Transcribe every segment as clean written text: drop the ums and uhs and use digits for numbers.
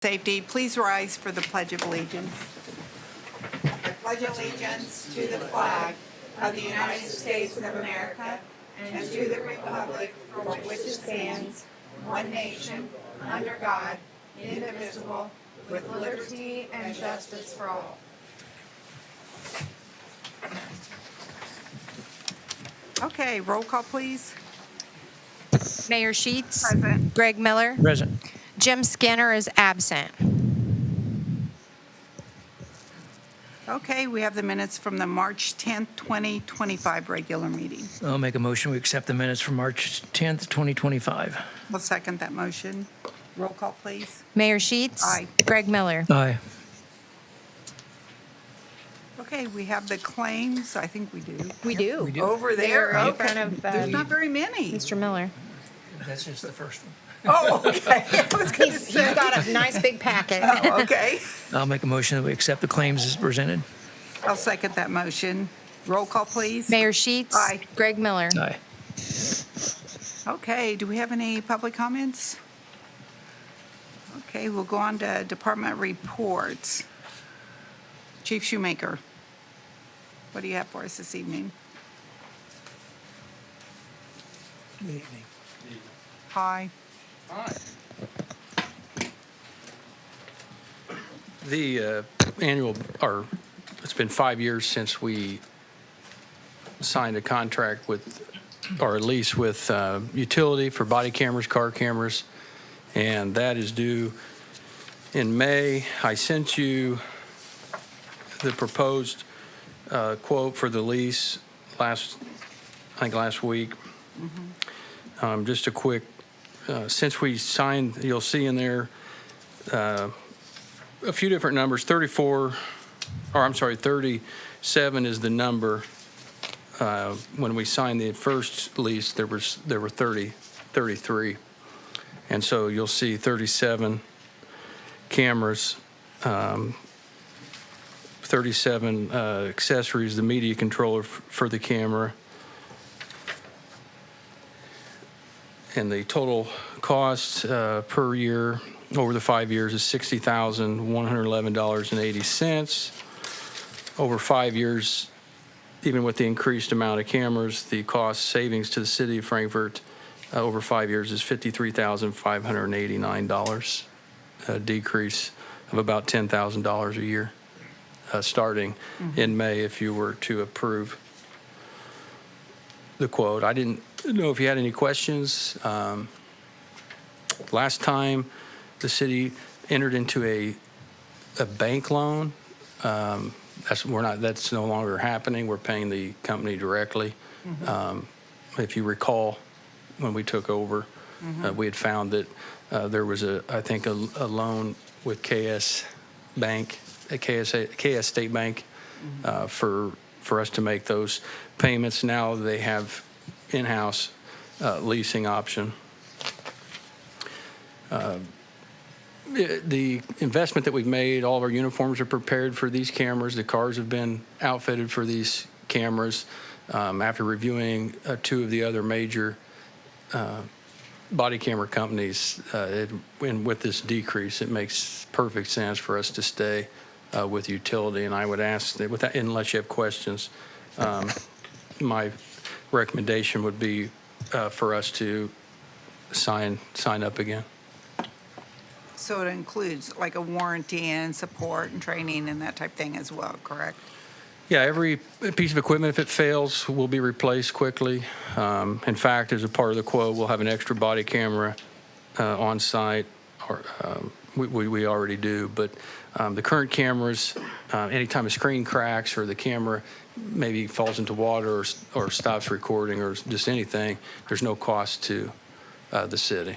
Safety, please rise for the Pledge of Allegiance. I pledge allegiance to the flag of the United States of America and to the republic for which it stands, one nation, under God, indivisible, with liberty and justice for all. Okay, roll call, please. Mayor Sheets. Present. Greg Miller. Present. Jim Skinner is absent. Okay, we have the minutes from the March 10th, 2025 regular meeting. I'll make a motion. We accept the minutes from March 10th, 2025. I'll second that motion. Roll call, please. Mayor Sheets. Aye. Greg Miller. Aye. Okay, we have the claims. I think we do. We do. We do. Over there. They're in Okay. front of, There's not very many. Mr. Miller. That's just the first one. Oh, okay. I was going to He's say. got a nice big packet. Oh, okay. I'll make a motion that we accept the claims as presented. I'll second that motion. Roll call, please. Mayor Sheets. Aye. Greg Miller. Aye. Okay, do we have any public comments? Okay, we'll go on to department reports. Chief Shoemaker, what do you have for us this evening? Good evening. Hi. The annual, or it's been 5 years since we signed a contract with, or a lease with utility for body cameras, car cameras, and that is due in May. I sent you the proposed quote for the lease last week. Just a quick, since we signed, you'll see in there a few different numbers. 37 is the number. When we signed the first lease, there were 33. And so you'll see 37 cameras, 37 accessories, the media controller for the camera. And the total cost per year over the 5 years is $60,111.80. Over 5 years, even with the increased amount of cameras, the cost savings to the city of Frankfort over 5 years is $53,589, a decrease of about $10,000 a year, starting in May if you were to approve the quote. I didn't know if you had any questions. Last time the city entered into a bank loan, that's no longer happening. We're paying the company directly. If you recall, when we took over, we had found that there was a loan with KS Bank, KS State Bank, for us to make those payments. Now they have in-house leasing option. The investment that we've made, all of our uniforms are prepared for these cameras. The cars have been outfitted for these cameras. After reviewing two of the other major body camera companies, and with this decrease, it makes perfect sense for us to stay with utility. And I would ask that, unless you have questions, my recommendation would be for us to sign up again. So it includes like a warranty and support and training and that type thing as well, correct? Yeah, every piece of equipment, if it fails, will be replaced quickly. In fact, as a part of the quote, we'll have an extra body camera on site, or we already do. But the current cameras, anytime a screen cracks or the camera maybe falls into water or stops recording or just anything, there's no cost to the city.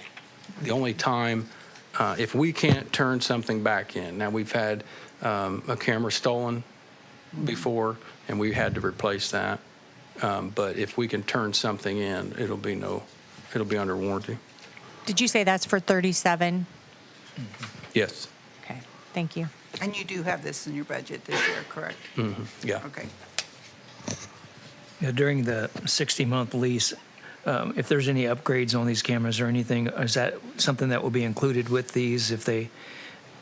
The only time, if we can't turn something back in, now we've had a camera stolen before, and we had to replace that. But if we can turn something in, it'll be under warranty. Did you say that's for 37? Yes. Okay, thank you. And you do have this in your budget this year, correct? Yeah. Okay. Yeah, during the 60-month lease, if there's any upgrades on these cameras or anything, is that something that will be included with these if they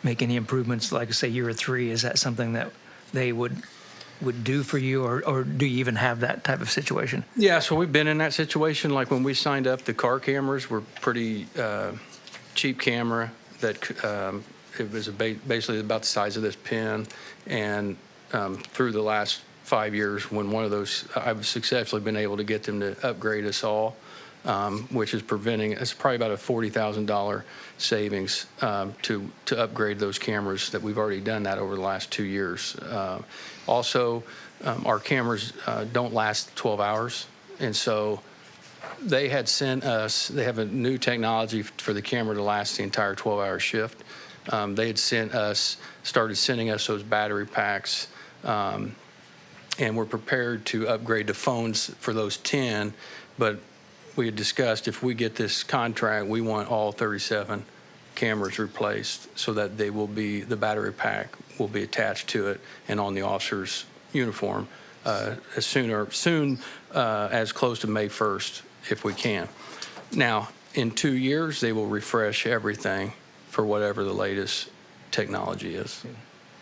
make any improvements, like say year 3, is that something that they would do for you, or do you even have that type of situation? Yeah, so we've been in that situation. Like when we signed up, the car cameras were pretty cheap camera that it was basically about the size of this pen. And through the last 5 years, when one of those, I've successfully been able to get them to upgrade us all, which is preventing, it's probably about a $40,000 savings to upgrade those cameras that we've already done that over the last 2 years. Also, our cameras don't last 12 hours. And so they had sent us, they have a new technology for the camera to last the entire 12-hour shift. They had started sending us those battery packs, and we're prepared to upgrade the phones for those 10, but we had discussed if we get this contract, we want all 37 cameras replaced so that they will be, the battery pack will be attached to it and on the officer's uniform as soon as close to May 1st if we can. Now, in 2 years, they will refresh everything for whatever the latest technology is.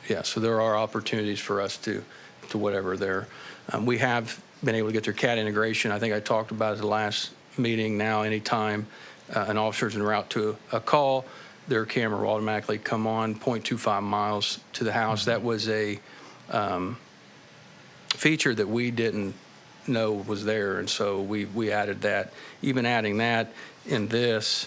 Yeah, so there are opportunities for us to whatever they're. We have been able to get their CAD integration. I think I talked about it at the last meeting. Now, anytime an officer's en route to a call, their camera will automatically come on 0.25 miles to the house. That was a feature that we didn't know was there, and so we added that. Even adding that in this,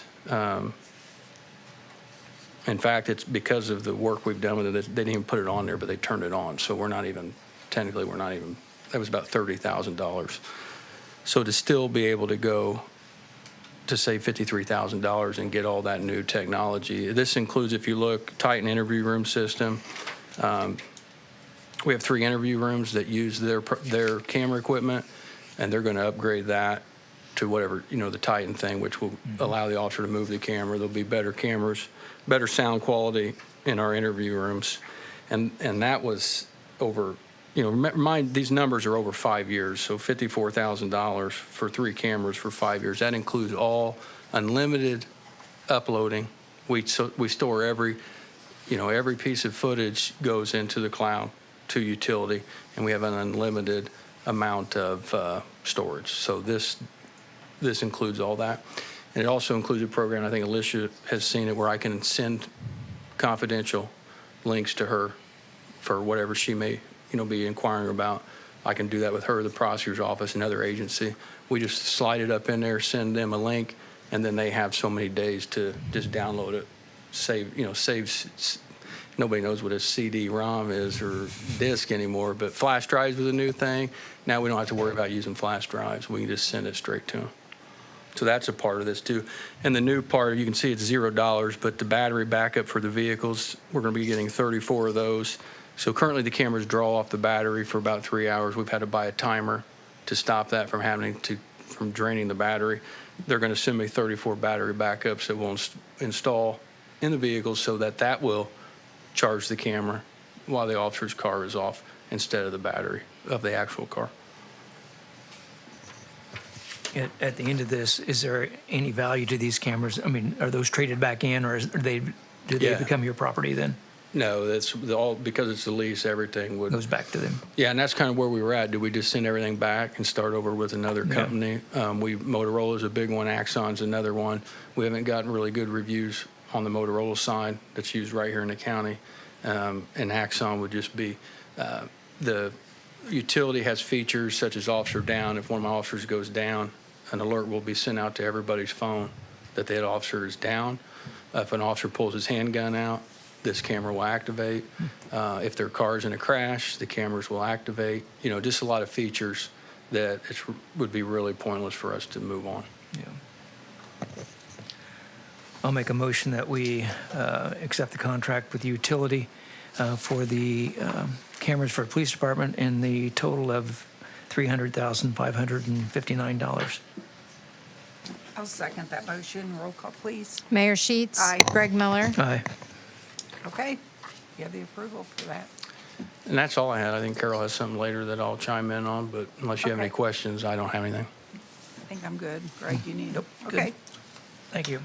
in fact, it's because of the work we've done with it. They didn't even put it on there, but they turned it on. So we're not even, technically, that was about $30,000. So to still be able to go to save $53,000 and get all that new technology. This includes, if you look, Titan interview room system. We have 3 interview rooms that use their camera equipment, and they're going to upgrade that to whatever, the Titan thing, which will allow the officer to move the camera. There'll be better cameras, better sound quality in our interview rooms. And that was over, these numbers are over 5 years, so $54,000 for 3 cameras for 5 years. That includes all unlimited uploading. We store every piece of footage goes into the cloud to utility, and we have an unlimited amount of storage. So this includes all that. And it also includes a program, I think Alicia has seen it, where I can send confidential links to her for whatever she may be inquiring about. I can do that with her, the prosecutor's office, another agency. We just slide it up in there, send them a link, and then they have so many days to just download it, saves. Nobody knows what a CD-ROM is or disk anymore, but flash drives was a new thing. Now we don't have to worry about using flash drives. We can just send it straight to them. So that's a part of this too. And the new part, you can see it's $0, but the battery backup for the vehicles, we're going to be getting 34 of those. So currently the cameras draw off the battery for about 3 hours. We've had to buy a timer to stop that from draining the battery. They're going to send me 34 battery backups that we'll install in the vehicles so that will charge the camera while the officer's car is off instead of the battery of the actual car. At the end of this, is there any value to these cameras? I mean, are those traded back in, or do they Yeah. become your property then? No, that's all because it's a lease. Everything Goes back to them. Yeah, and that's kind of where we were at. Do we just send everything back and start over with another company? Motorola's a big one. Axon's another one. We haven't gotten really good reviews on the Motorola side that's used right here in the county. And Axon would just be the utility has features such as officer down. If one of my officers goes down, an alert will be sent out to everybody's phone that that officer is down. If an officer pulls his handgun out, this camera will activate. If their car's in a crash, the cameras will activate. Just a lot of features that it would be really pointless for us to move on. Yeah. I'll make a motion that we accept the contract with the utility for the cameras for the police department in the total of $300,559. I'll second that motion. Roll call, please. Mayor Sheets. Aye. Greg Miller. Aye. Okay, you have the approval for that. And that's all I had. I think Carol has something later that I'll chime in on, but unless you have any Okay. questions, I don't have anything. I think I'm good. Greg, you need? Nope, good. Okay. Thank you.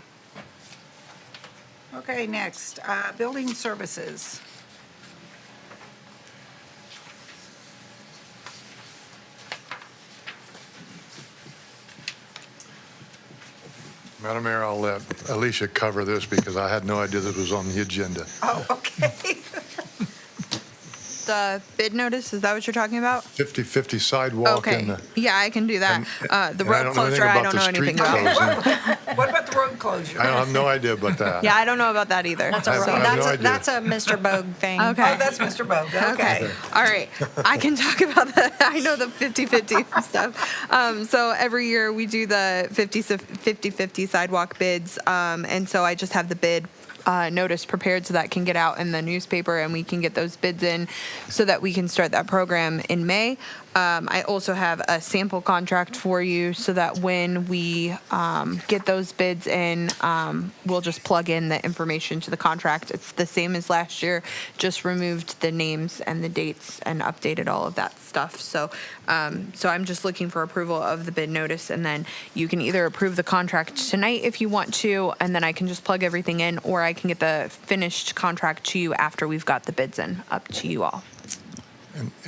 Okay, next, building services. Madam Mayor, I'll let Alicia cover this because I had no idea this was on the agenda. Oh, okay. The bid notice, is that what you're talking about? 50/50 sidewalk Okay, and the. yeah, I can do that. The and I road don't know anything closure, I about don't the know anything street about. closing. What about the road closure? I have no idea about that. Yeah, I don't know about that either. I have no idea. That's a Mr. Bogue thing. Okay. Oh, that's Mr. Bogue, okay. All right. I can talk about that. I know the 50-50 stuff. So every year we do the 50-50 sidewalk bids. And so I just have the bid notice prepared so that can get out in the newspaper and we can get those bids in so that we can start that program in May. I also have a sample contract for you so that when we get those bids in, we'll just plug in the information to the contract. It's the same as last year, just removed the names and the dates and updated all of that stuff. So, so I'm just looking for approval of the bid notice, and then you can either approve the contract tonight if you want to, and then I can just plug everything in, or I can get the finished contract to you after we've got the bids in. Up to you all.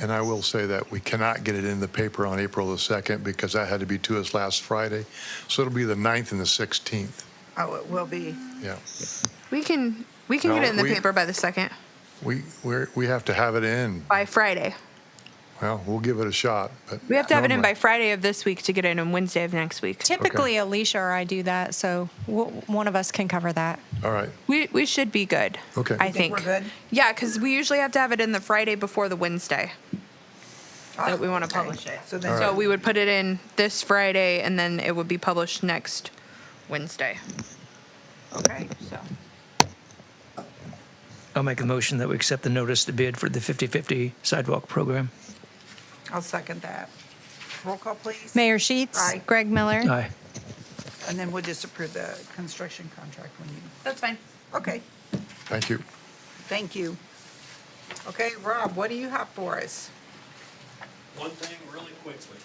And I will say that we cannot get it in the paper on April the 2nd because that had to be to us last Friday. So it'll be the 9th and the 16th. Oh, it will be. Yeah. We can No, get it in the we- paper by the 2nd, We have to have it in. by Friday. Well, we'll give it a shot, but. We have to have it in by normally- Friday of this week to get it in on Wednesday of next week. Typically, Alicia or I do that, so one of us can cover that. All right. We should be good. Okay. I You think. think we're good? Yeah, because we usually have to have it in the Friday before the Wednesday that we want to publish it. So All then, right. So we would put it in this Friday, and then it would be published next Wednesday. okay, So I'll make a motion that we accept the notice to bid for the 50/50 sidewalk program. I'll second that. Roll call, please. Mayor Sheets. Aye. Greg Miller. Aye. And then we'll just approve the construction contract when you, that's fine. okay, Thank you. thank you. Okay, Rob, what do you have for us? One thing really quickly.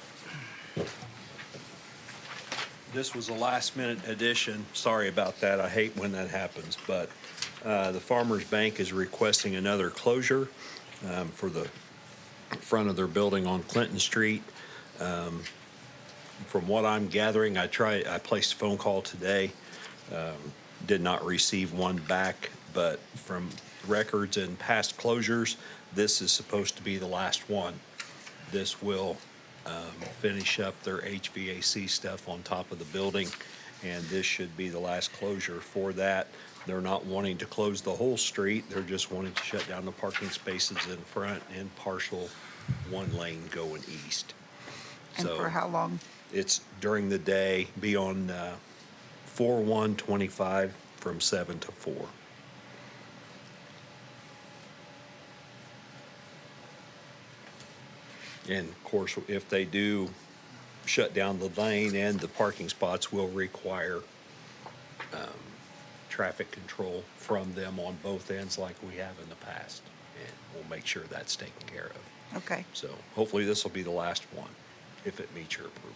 This was a last minute addition. Sorry about that. I hate when that happens, but the Farmers Bank is requesting another closure for the front of their building on Clinton Street. From what I'm gathering, I placed a phone call today. Did not receive one back, but from records and past closures, this is supposed to be the last one. This will finish up their HVAC stuff on top of the building, and this should be the last closure for that. They're not wanting to close the whole street. They're just wanting to shut down the parking spaces in front and partial one lane going east. And So for how long? it's during the day, be on 4/1/25 from 7 to 4. And of course, if they do shut down the lane and the parking spots, will require traffic control from them on both ends like we have in the past. And we'll make sure that's taken care of. Okay, So hopefully this will be the last one, if it meets your approval.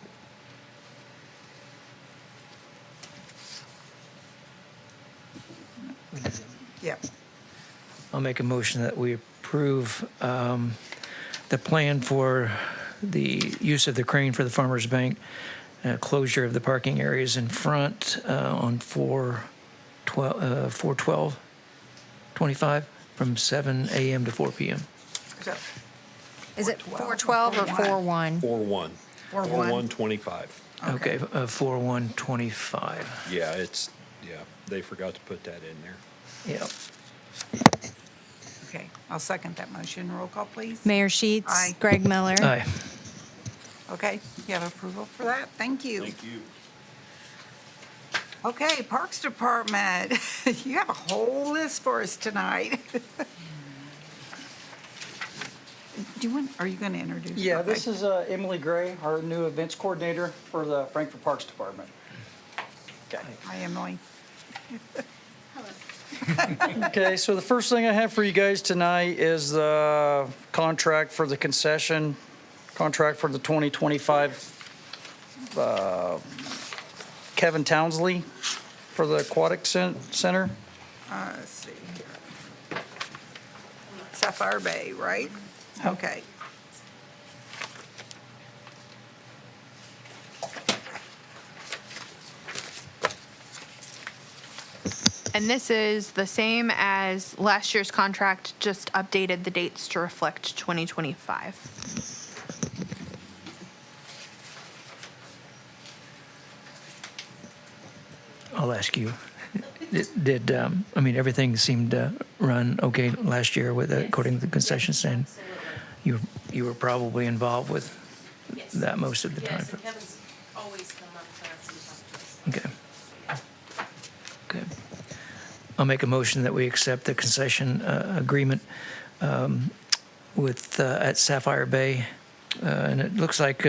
yeah. I'll make a motion that we approve the plan for the use of the crane for the Farmers Bank, closure of the parking areas in front on 4/12/25 from 7 a.m. to 4 p.m. So, Is it 412 412 or 41? 4/1. 4/1. 4/1/25. Okay, 4/1/25. Yeah, they forgot to put that in there. Yeah. okay, I'll second that motion. Roll call, please. Mayor Sheets. Aye. Greg Miller. Aye. Okay, you have approval for that? Thank you. Thank you. Okay, Parks Department, you have a whole list for us tonight. Are you going to introduce? Yeah, Okay. this is Emily Gray, our new events coordinator for the Frankfurt Parks Department. Okay. Hi, Emily. Okay, so the first thing I have for you guys tonight is the contract for the concession, contract for the 2025 Kevin Townsley for the Aquatic Center. Let's see here. Sapphire Bay, right? Okay. And this is the same as last year's contract, just updated the dates to reflect 2025. I'll ask you, everything seemed to run okay last year with, according to the concession stand? You were probably involved with that most of the time? Yes, and Kevin's always come up to us and talk to us. Okay. Okay. I'll make a motion that we accept the concession agreement with at Sapphire Bay. And it looks like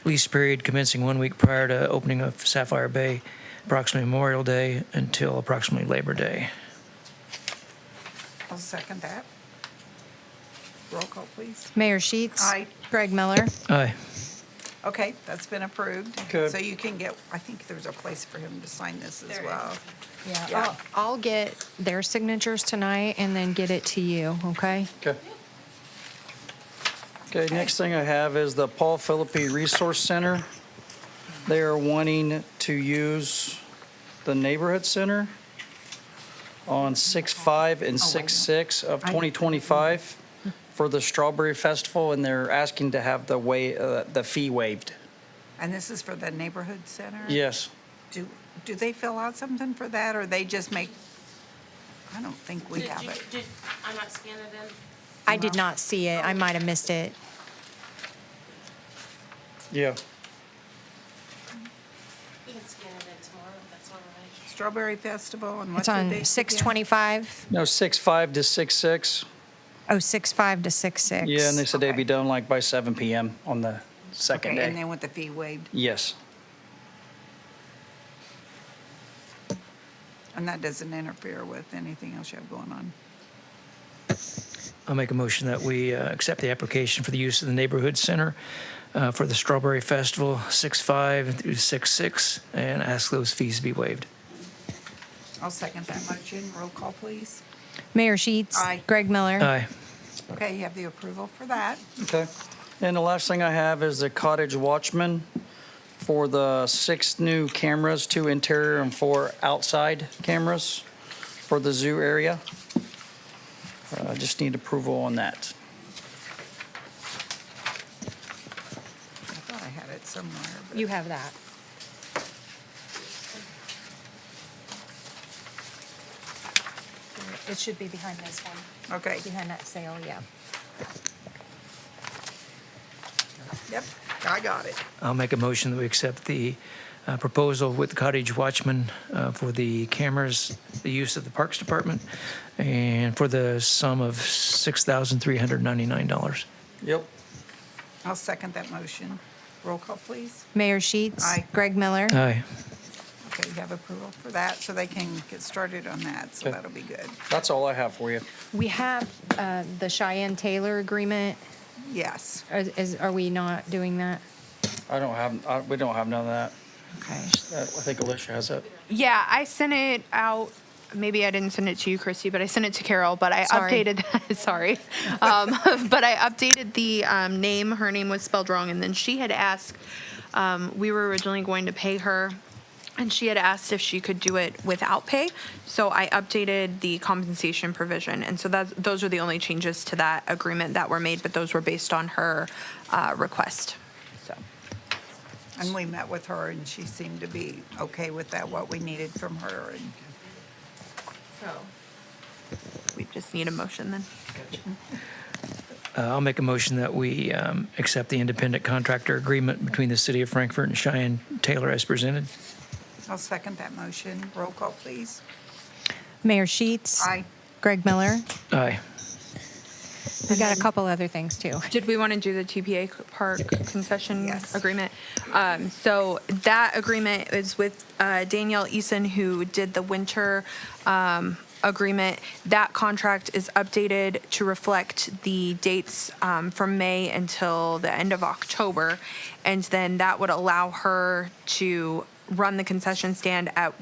lease period commencing 1 week prior to opening of Sapphire Bay, approximately Memorial Day until approximately Labor Day. I'll second that. Roll call, please. Mayor Sheets. Aye. Greg Miller. Aye. Okay, that's been approved. Good. So you can get, I think there's a place for him to sign this as There well. is. Yeah. Yeah. I'll get their signatures tonight and then get it to you, okay? Okay. Okay, next thing I have is the Paul Philippi Resource Center. They are wanting to use the neighborhood center on 6/5 and 6/6 of 2025 for the Strawberry Festival, and they're asking to have the fee waived. And this is for the neighborhood center? Yes. Do they fill out something for that, or they just make, I don't think we Did have you, it. did I not scan it in? I did not see it. I might have missed it. Yeah. You can scan it in tomorrow, if that's all right. Strawberry Festival, and what's It's the on date again? 6/25. No, 6/5 to 6/6. Oh, 6/5 to 6/6. Yeah, and they said they'd be Okay. done like by 7 p.m. on the second Okay, and day. then with the fee waived, Yes. and that doesn't interfere with anything else you have going on. I'll make a motion that we accept the application for the use of the neighborhood center for the Strawberry Festival, 6/5 through 6/6, and ask those fees to be waived. I'll second that motion. Roll call, please. Mayor Sheets. Aye. Greg Miller. Aye. Okay, you have the approval for that. Okay. And the last thing I have is the Cottage Watchman for the 6 new cameras, 2 interior and 4 outside cameras for the zoo area. I just need approval on that. I thought I had it somewhere, but You have that. It should be behind this one, okay, behind that sale, yeah. yep, I got it. I'll make a motion that we accept the proposal with Cottage Watchman for the cameras, the use of the Parks Department, and for the sum of $6,399. Yep. I'll second that motion. Roll call, please. Mayor Sheets. Aye. Greg Miller. Aye. Okay, you have approval for that, so they can get started on that, so Okay. that'll be good. That's all I have for you. We have the Cheyenne Taylor agreement. Yes, Are we not doing that? We don't have none of that. Okay. I think Alicia has that. Yeah, I sent it out. Maybe I didn't send it to you, Christy, but I sent it to Carol. But I Sorry. updated. Sorry, but I updated the name. Her name was spelled wrong, and then she had asked. We were originally going to pay her, and she had asked if she could do it without pay. So I updated the compensation provision, and so those are the only changes to that agreement that were made. But those were based on her request. So. and we met with her, and she seemed to be okay with that, what we needed from her, and So we just need a motion then. I'll make a motion that we accept the independent contractor agreement between the City of Frankfurt and Cheyenne Taylor as presented. I'll second that motion. Roll call, please. Mayor Sheets. Aye. Greg Miller. Aye. We got a couple other things too. Did we want to do the TPA Park concession Yes. agreement? So that agreement is with Danielle Eason, who did the winter agreement. That contract is updated to reflect the dates from May until the end of October. And then that would allow her to run the concession stand at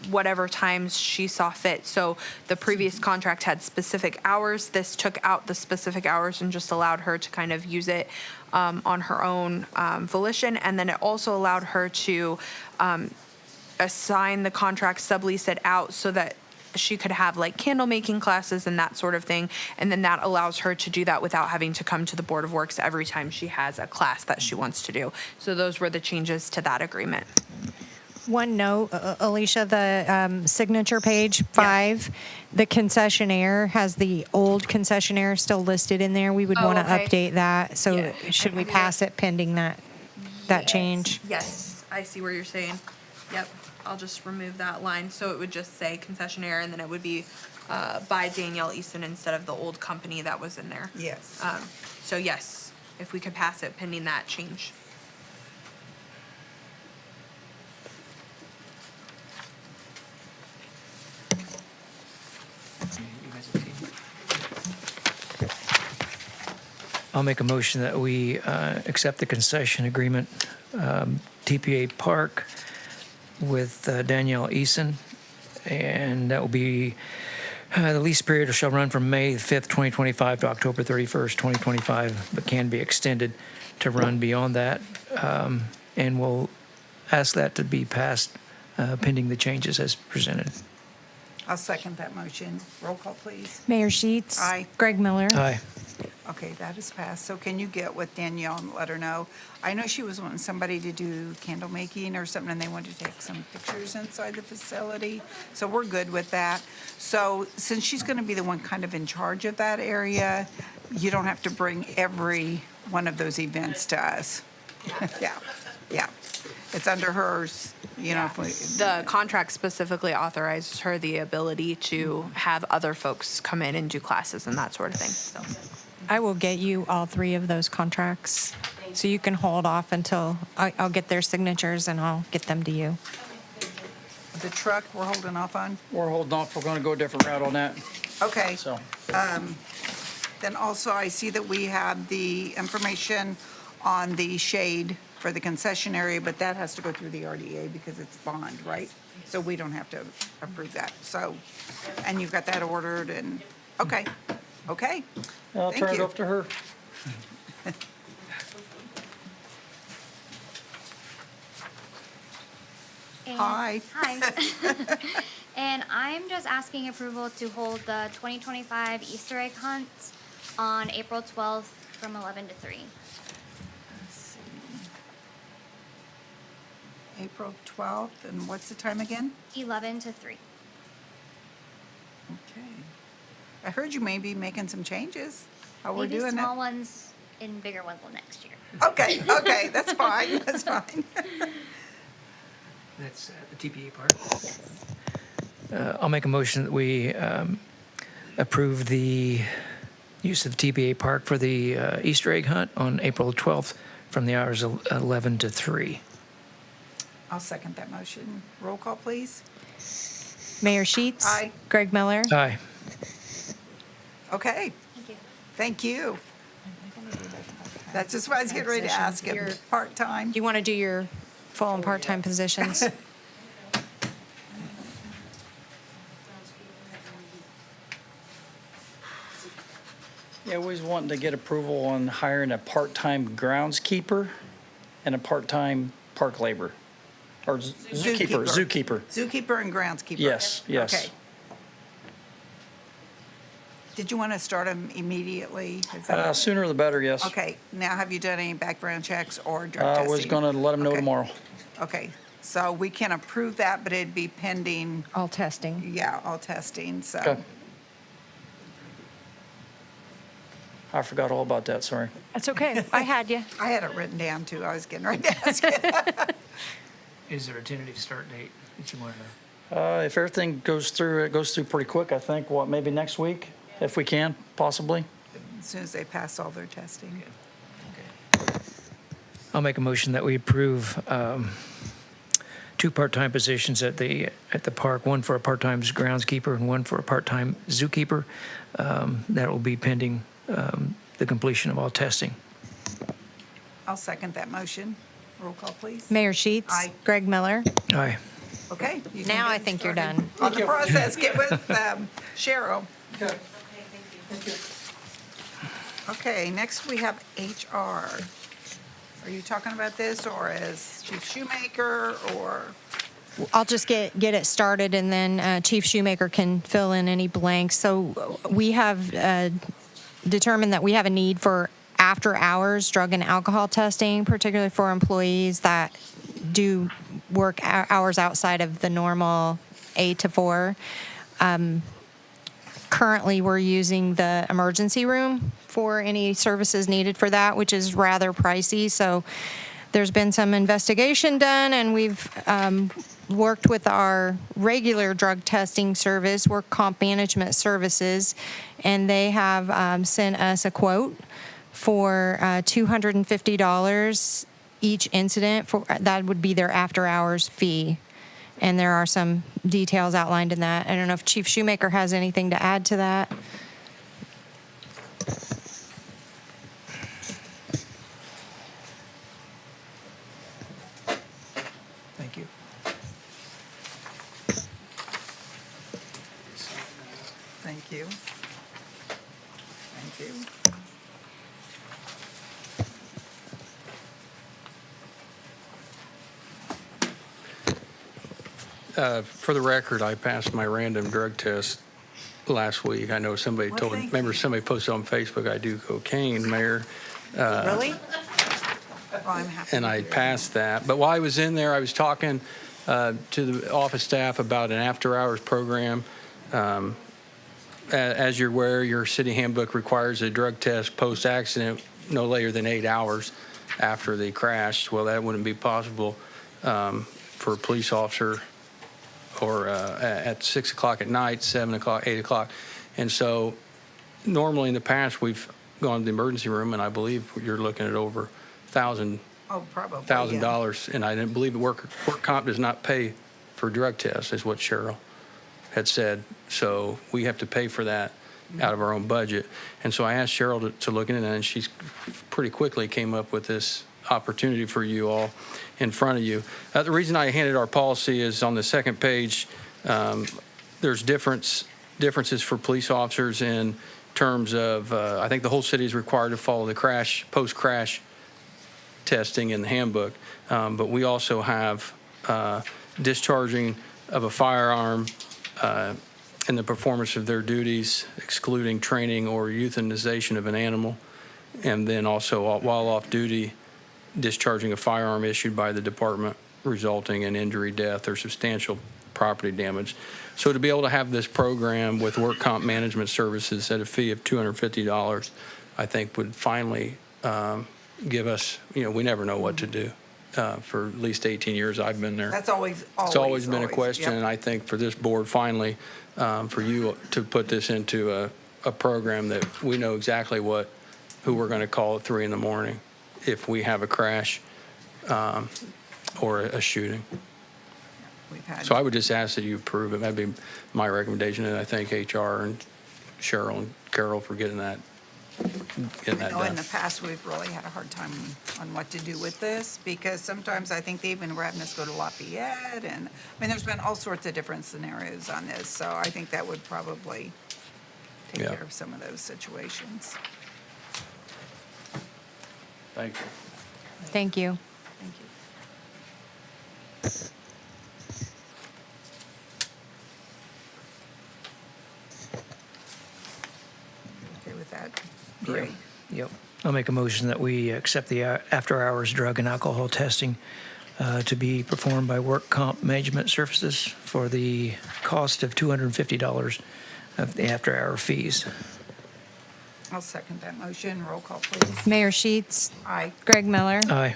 whatever times she saw fit. So the previous contract had specific hours. This took out the specific hours and just allowed her to kind of use it on her own volition. And then it also allowed her to assign the contract, sublease it out so that she could have like candle making classes and that sort of thing. And then that allows her to do that without having to come to the Board of Works every time she has a class that she wants to do. So those were the changes to that agreement. One note, Alicia, the signature page 5, the concessionaire has the old concessionaire still listed in there. We would Oh, want to okay. update that. So Yeah. should we pass it pending that change? Yes, I see where you're saying. Yep, I'll just remove that line. So it would just say concessionaire and then it would be by Danielle Easton instead of the old company that was in there. Yes. So yes, if we could pass it pending that change. I'll make a motion that we accept the concession agreement, TPA Park with Danielle Eason, and that will be, the lease period shall run from May 5th, 2025 to October 31st, 2025, but can be extended to run beyond that. And we'll ask that to be passed pending the changes as presented. I'll second that motion. Roll call, please. Mayor Sheets. Aye. Greg Miller. Aye. Okay, that is passed. So can you get with Danielle and let her know? I know she was wanting somebody to do candle making or something, and they wanted to take some pictures inside the facility. So we're good with that. So since she's going to be the one kind of in charge of that area, you don't have to bring every one of those events to us. Yeah, yeah. It's under hers, you know, if we. The contract specifically authorizes her the ability to have other folks come in and do classes and that sort of thing, so. I will get you all 3 of those contracts. So you can hold off until I'll get their signatures and I'll get them to you. The truck, we're holding off on? We're holding off, we're gonna go a different route on that, Okay. so. Then also, I see that we have the information on the shade for the concession area, but that has to go through the RDA because it's bond, right? So we don't have to approve that. So, and you've got that ordered and, okay, okay. I'll Thank turn it you. over to her. And- Hi. Hi. And I'm just asking approval to hold the 2025 Easter egg hunt on April 12th from 11 to 3. April 12th, and what's the time again? 11 to 3. Okay. I heard you may be making some changes. How we're Maybe doing small it? ones and bigger ones will next year. Okay, okay, that's fine, that's fine. That's the TPA part. I'll make a motion that we approve the use of TPA Park for the Easter egg hunt on April 12th from the hours of 11 to 3. I'll second that motion. Roll call, please. Mayor Sheets. Aye. Greg Miller. Aye. Okay, Thank you. thank you. That's just what I was getting ready to ask him. Your- Part-time? Do you want to do your full and part-time positions? Yeah, we was wanting to get approval on hiring a part-time groundskeeper and a part-time park labor. Or zookeeper. Zookeeper and groundskeeper? Yes, yes. Okay. Did you want to start them immediately? Is that- Sooner the better, yes. Okay, now have you done any background checks or drug I testing? was gonna let them know Okay. tomorrow. Okay, so we can approve that, but it'd be pending, All testing. yeah, all testing, so. Okay. I forgot all about that, sorry. That's okay. I had you. I had it written down too. I was getting ready to ask it. Is there a tentative start date that you want to? If everything goes through, it goes through pretty quick, I think, maybe next week, if we can, possibly. As soon as they pass all their testing. I'll make a motion that we approve 2 part-time positions at the park, one for a part-time groundskeeper and one for a part-time zookeeper. That will be pending the completion of all testing. I'll second that motion. Roll call, please. Mayor Sheets. Aye. Greg Miller. Aye. Okay. you can Now get I think you're started done. On the process, get with Cheryl. Okay. Okay, next we have HR. Are you talking about this or as Chief Shoemaker or? I'll just get it started, and then Chief Shoemaker can fill in any blanks. So we have determined that we have a need for after-hours drug and alcohol testing, particularly for employees that do work hours outside of the normal 8 to 4. Currently, we're using the emergency room for any services needed for that, which is rather pricey. So there's been some investigation done, and we've worked with our regular drug testing service, Work Comp Management Services, and they have sent us a quote for $250 each incident. For that would be their after-hours fee. And there are some details outlined in that. I don't know if Chief Shoemaker has anything to add to that. Thank you. Thank you. Thank you. For the record, I passed my random drug test last week. I know somebody Well, told, thank remember you. somebody posted on Facebook, I do cocaine, Mayor, Really? Well, I'm happy. and to I hear that. passed that. But while I was in there, I was talking to the office staff about an after-hours program. As you're aware, your city handbook requires a drug test post-accident no later than 8 hours after they crashed. Well, that wouldn't be possible for a police officer or at 6 o'clock at night, 7 o'clock, 8 o'clock. And so normally in the past, we've gone to the emergency room, and I believe you're looking at over $1,000. Oh, probably. yeah. $1,000, and I didn't believe work comp does not pay for drug tests, is what Cheryl had said. So we have to pay for that out of our own budget. And so I asked Cheryl to look into that, and she pretty quickly came up with this opportunity for you all in front of you. The reason I handed our policy is on the second page, there's differences for police officers in terms of, I think the whole city is required to follow the post-crash testing in the handbook, but we also have discharging of a firearm in the performance of their duties, excluding training or euthanization of an animal, and then also while off duty, discharging a firearm issued by the department resulting in injury, death, or substantial property damage. So to be able to have this program with Work Comp Management Services at a fee of $250, I think would finally give us, we never know what to do. For at least 18 years I've been there. That's always. It's always been a question, yep. and I think for this board finally, for you to put this into a program that we know exactly who we're going to call at 3 in the morning if we have a crash or a shooting. We've had. So I would just ask that you approve it. That'd be my recommendation, and I thank HR and Cheryl and Carol for getting that I know in done. the past, we've really had a hard time on what to do with this, because sometimes I think they even were having us go to Lafayette, and, there's been all sorts of different scenarios on this, so I think that would probably take Yeah. care of some of those situations. Thank you. Thank you. Thank you. Okay with that? Great. Yep. I'll make a motion that we accept the after-hours drug and alcohol testing to be performed by Work Comp Management Services for the cost of $250 of the after-hour fees. I'll second that motion. Roll call, please. Mayor Sheets, Aye. Greg Miller. Aye.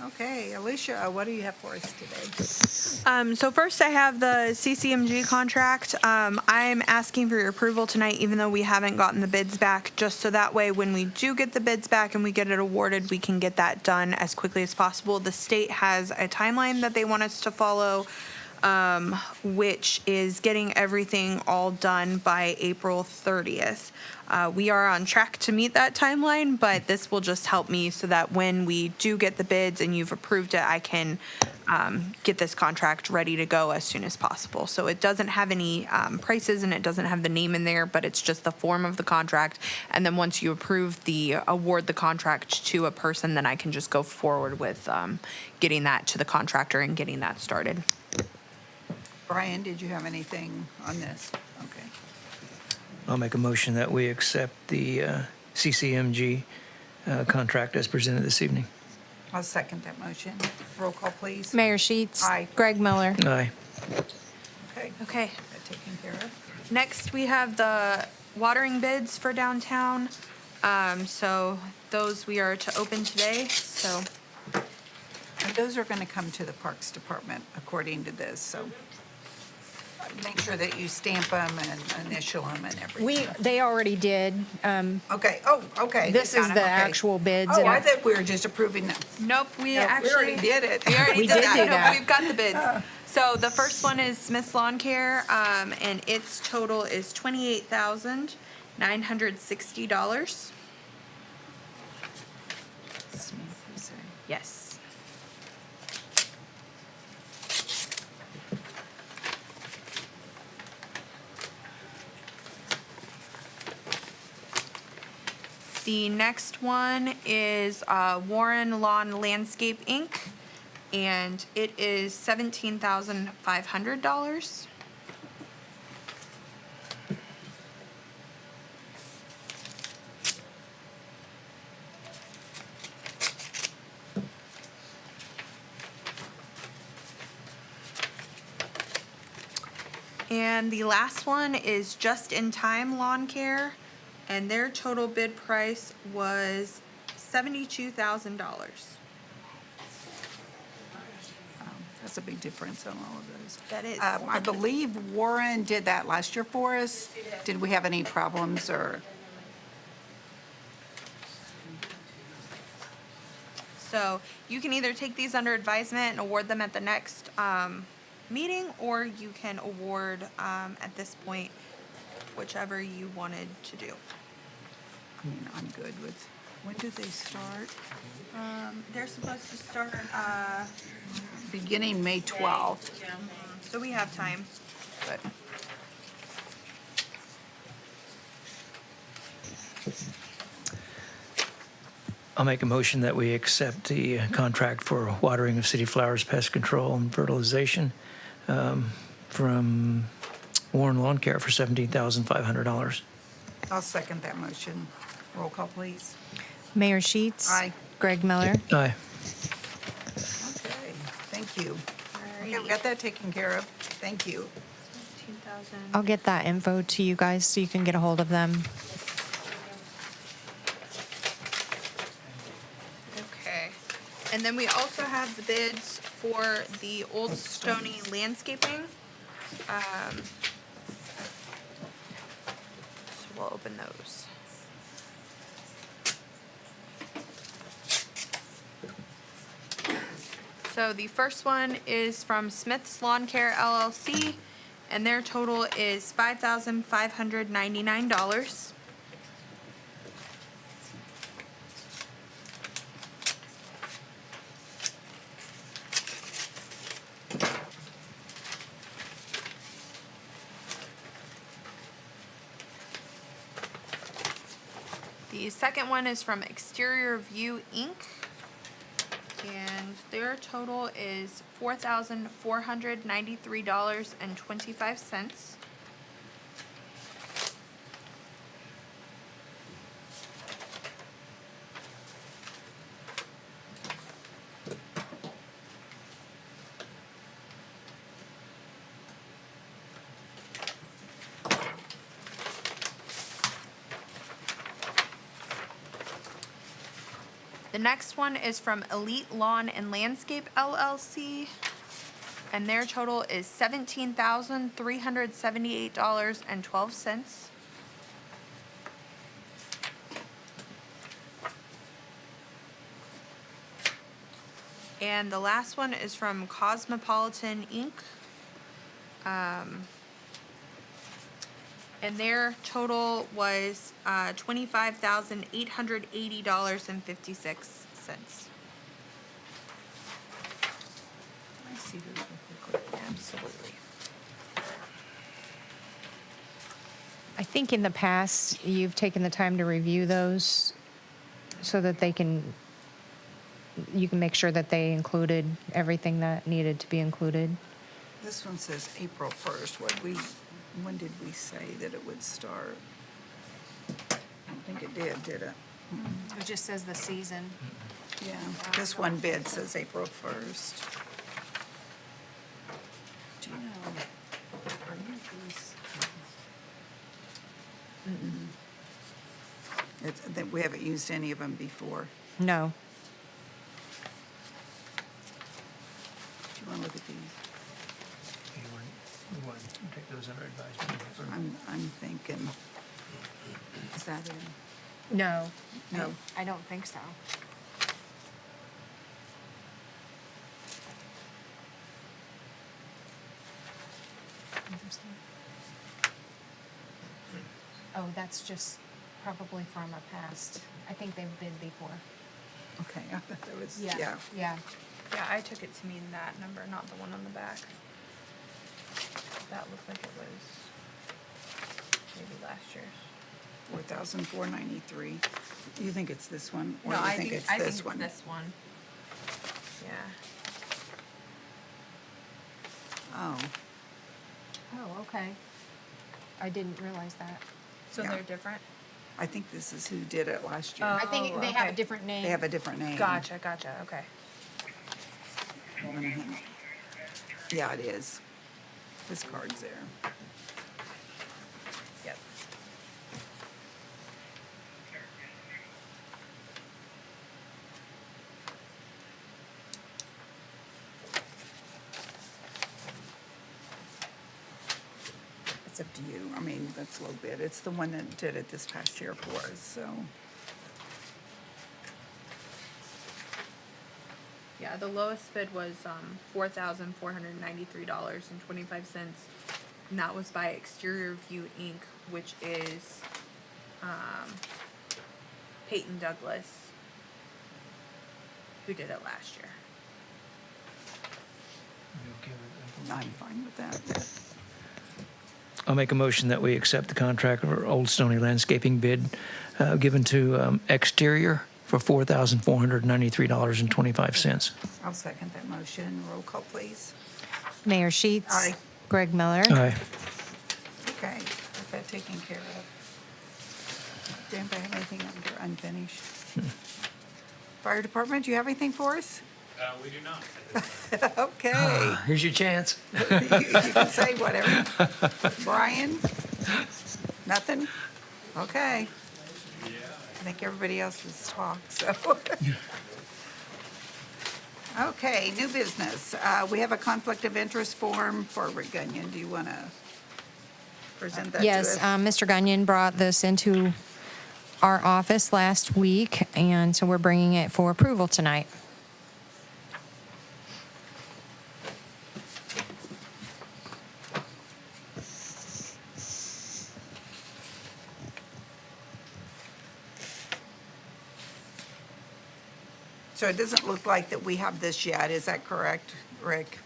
Okay, Alicia, what do you have for us today? So first I have the CCMG contract. I'm asking for your approval tonight, even though we haven't gotten the bids back, just so that way when we do get the bids back and we get it awarded, we can get that done as quickly as possible. The state has a timeline that they want us to follow. which is getting everything all done by April 30th. We are on track to meet that timeline, but this will just help me so that when we do get the bids and you've approved it, I can get this contract ready to go as soon as possible. So it doesn't have any prices and it doesn't have the name in there, but it's just the form of the contract. And then once you approve award the contract to a person, then I can just go forward with getting that to the contractor and getting that started. Brian, did you have anything on this? Okay. I'll make a motion that we accept the CCMG contract as presented this evening. I'll second that motion. Roll call, please. Mayor Sheets. Aye. Greg Miller. Aye. Okay, Okay. that taken care of. Next, we have the watering bids for downtown. So those we are to open today. So And those are going to come to the Parks Department according to this, so make sure that you stamp them and initial them and everything. They already did. Okay, oh, okay. This they is got the 'em, okay. actual bids. Oh, and I thought we were just approving them. nope, we No, actually we already did it. We already We did did that. do No, that. we've got the bids. So the first one is Smith's Lawn Care, and its total is $28,960. Smith, you say. Yes. The next one is Warren Lawn Landscape Inc., and it is $17,500. And the last one is Just in Time Lawn Care, and their total bid price was $72,000. That's a big difference on all of those. That is. I believe Warren did that last year for us. Did we have any problems or? So you can either take these under advisement and award them at the next meeting, or you can award at this point whichever you wanted to do. I mean, I'm good with, when do they start? They're supposed to start, Beginning May 12th. so we have time. But I'll make a motion that we accept the contract for watering of city flowers, pest control, and fertilization from Warren Lawn Care for $17,500. I'll second that motion. Roll call, please. Mayor Sheets. Aye. Greg Miller. Aye. Okay, thank you. Okay, we got that taken care of. Thank you. I'll get that info to you guys so you can get a hold of them. Okay. And then we also have the bids for the Old Stony landscaping. So we'll open those. So the first one is from Smith's Lawn Care LLC, and their total is $5,599. The second one is from Exterior View Inc., and their total is $4,493.25. The next one is from Elite Lawn and Landscape LLC, and their total is $17,378.12. And the last one is from Cosmopolitan Inc., And their total was $25,880.56. I see those real quick. Absolutely. I think in the past, you've taken the time to review those so that you can make sure that they included everything that needed to be included. This one says April 1st. When did we say that it would start? I don't think it did it? It just says the season. Yeah, this one bid says April 1st. Do you know, are you these? It's, that we haven't used any of them before. No. Do you want to look at these? You want to take those under advisement? I'm thinking, is that in? No. No. I don't think so. Oh, that's just probably from a past. I think they've been before. Okay, I thought that was, Yeah. Yeah, I took it to mean that number, not the one on the back. That looked like it was maybe last year's. 4,493. You think it's this one? Or No, you I think think it's it's this one? this one. Yeah. Oh, Oh, okay. I didn't realize that. So Yeah. they're different? I think this is who did it last year. I think they have a okay. different name. They have a different name. Gotcha, okay. Yeah, it is. This card's there. Yep. It's up to you. I mean, that's a little bit. It's the one that did it this past year for us, so. Yeah, the lowest bid was $4,493.25, and that was by Exterior View Inc., which is Peyton Douglas, who did it last year. I'm fine with that. I'll make a motion that we accept the contract for Old Stony Landscaping bid given to Exterior for $4,493.25. I'll second that motion. Roll call, please. Mayor Sheets. Aye. Greg Miller. Aye. Okay, got that taken care of. Does anybody have anything under unfinished? Fire department, do you have anything for us? We do not. Okay. Here's your chance. You can say whatever. Brian? Nothing? Okay. I think everybody else has talked, so. Okay, new business. We have a conflict of interest form for Rick Gunyon. Do you want to present that to us? Yes, Mr. Gunyon brought this into our office last week, and so we're bringing it for approval tonight. So it doesn't look like that we have this yet, is that correct, Rick?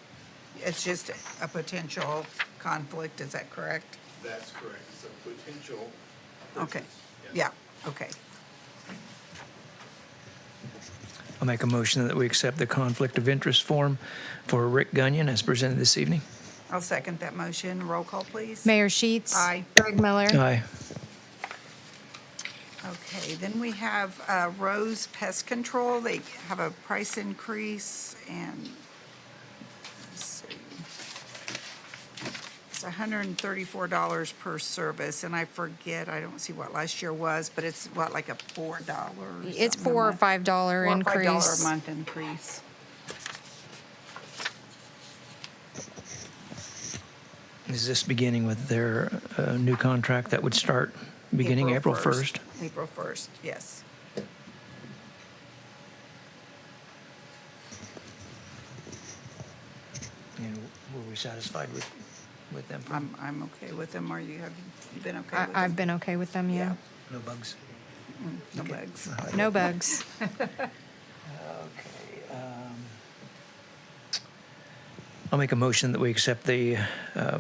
It's just a potential conflict, is that correct? That's correct. It's a potential. Okay, purchase. yeah, okay. I'll make a motion that we accept the conflict of interest form for Rick Gunyon as presented this evening. I'll second that motion. Roll call, please. Mayor Sheets. Aye. Greg Miller. Aye. Okay, then we have Rose Pest Control. They have a price increase and, let's see, it's $134 per service. And I forget, I don't see what last year was, but it's what, like a $4 or It's something a $4 or month? $5 $4 or increase. $5 a month increase. Is this beginning with their new contract that would start beginning April 1st? April 1st, yes. And were we satisfied with with them? I'm okay with them. Have you been okay with them? I've been okay with them, yeah. No bugs? No bugs. No bugs. I'll make a motion that we accept the, I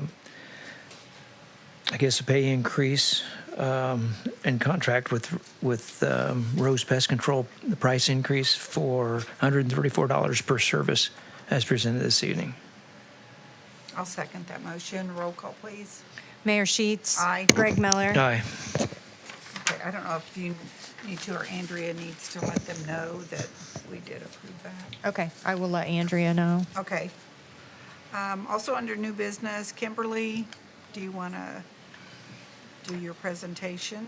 guess, a pay increase and contract with Rose Pest Control, the price increase for $134 per service as presented this evening. I'll second that motion. Roll call, please. Mayor Sheets. Aye. Greg Miller. Aye. Okay, I don't know if you need to or Andrea needs to let them know that we did approve that. Okay, I will let Andrea know. Okay. Also under new business, Kimberly, do you want to do your presentation?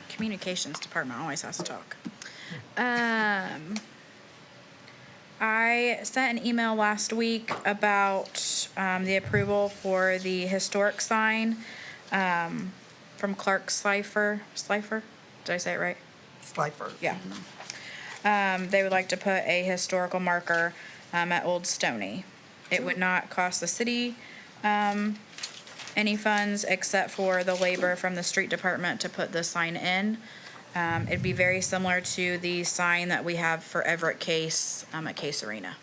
Communications department always has to talk. I sent an email last week about the approval for the historic sign from Clark Slifer. Slifer? Did I say it right? Slifer. Yeah. They would like to put a historical marker at Old Stony. It would not cost the city any funds except for the labor from the street department to put the sign in. It'd be very similar to the sign that we have for Everett Case at Case Arena.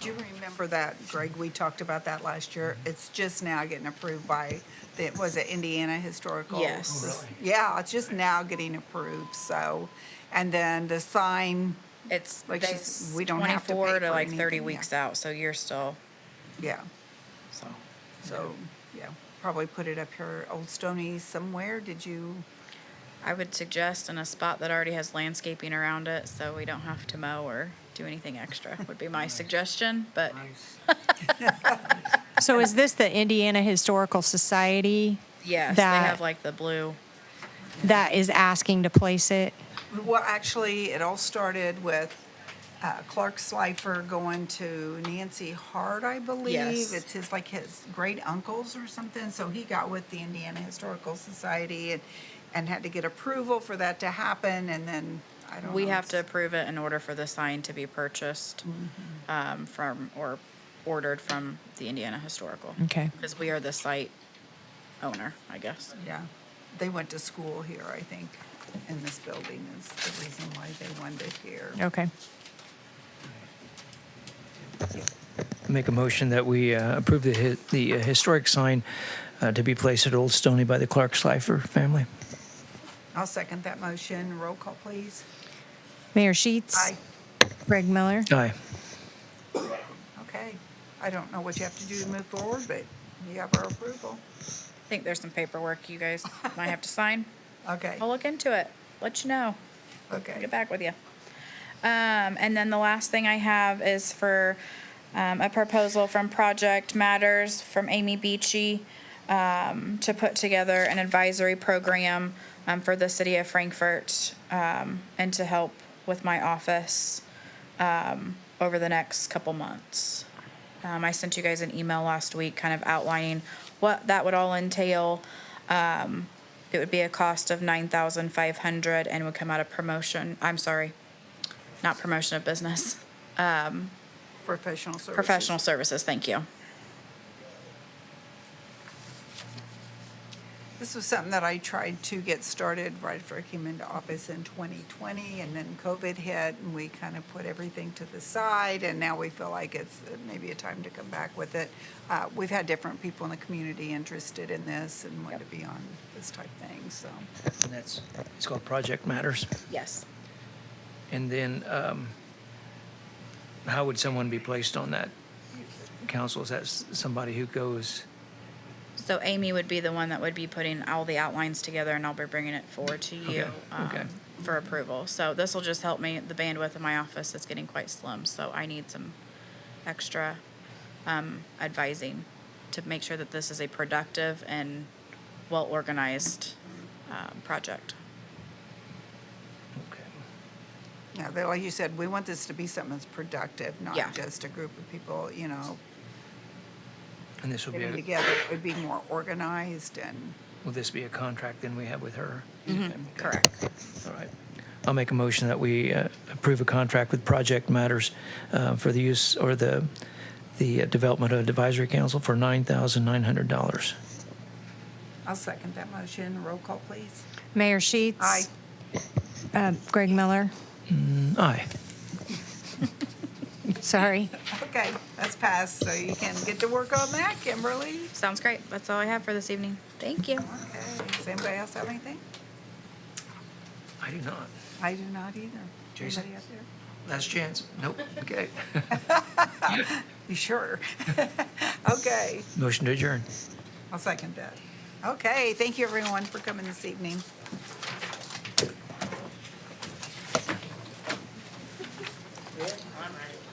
Do you remember that, Greg? We talked about that last year. It's just now getting approved by, was it Indiana Historical? Yes. Oh, really? Yeah, it's just now getting approved, so. And then the sign, It's Like they- she's- we don't have to pay 24 to for like 30 anything, weeks yeah. out, so you're still, yeah, so. so, yeah, probably put it up here, Old Stony somewhere. Did you? I would suggest in a spot that already has landscaping around it, so we don't have to mow or do anything extra, would be my suggestion, but So is this the Indiana Historical Society yes, they That- have like the blue. that is asking to place it? Well, actually, it all started with Clark Slifer going to Nancy Hart, I believe. Yes. It's his great uncles or something, so he got with the Indiana Historical Society and had to get approval for that to happen, and then, I don't know. We have to approve it in order for the sign to be purchased from, or ordered from the Indiana Historical. Okay. Because we are the site owner, I guess. Yeah, they went to school here, I think, in this building is the reason why they wanted it here. Okay. Make a motion that we approve the historic sign to be placed at Old Stony by the Clark Slifer family. I'll second that motion. Roll call, please. Mayor Sheets. Aye. Greg Miller. Aye. Okay. I don't know what you have to do to move forward, but you have our approval. I think there's some paperwork you guys might have to sign. Okay, I'll look into it, let you know. okay. Get back with you. And then the last thing I have is for a proposal from Project Matters from Amy Beachy to put together an advisory program for the city of Frankfurt and to help with my office over the next couple months. I sent you guys an email last week kind of outlining what that would all entail. It would be a cost of $9,500 and would come out of promotion, I'm sorry, not promotion of business, Professional services. professional services, thank you. This was something that I tried to get started right after I came into office in 2020, and then COVID hit, and we kind of put everything to the side, and now we feel like it's maybe a time to come back with it. We've had different people in the community interested in this and want to be on this type thing, so. And it's called Project Matters. Yes. And then how would someone be placed on that council? Is that somebody who goes? So Amy would be the one that would be putting all the outlines together, and I'll be bringing it forward to you Okay. for approval. So this will just help me, the bandwidth in my office is getting quite slim, so I need some extra advising to make sure that this is a productive and well-organized project. Okay. Yeah, like you said, we want this to be something that's productive, Yeah. not just a group of people, And this will be getting a, together. It would be more organized and, will this be a contract then we have with her? Mm-hmm. Okay. Correct. All right. I'll make a motion that we approve a contract with Project Matters for the use or the development of advisory council for $9,900. I'll second that motion. Roll call, please. Mayor Sheets. Aye. Greg Miller. Aye. Sorry. Okay, that's passed, so you can get to work on that, Kimberly. Sounds great. That's all I have for this evening. Thank you. Okay, does anybody else have anything? I do not. I do not either. Jason? Anybody out there? Last chance. Nope. Okay. You sure? Okay, Motion to adjourn. I'll second that. Okay, thank you everyone for coming this evening.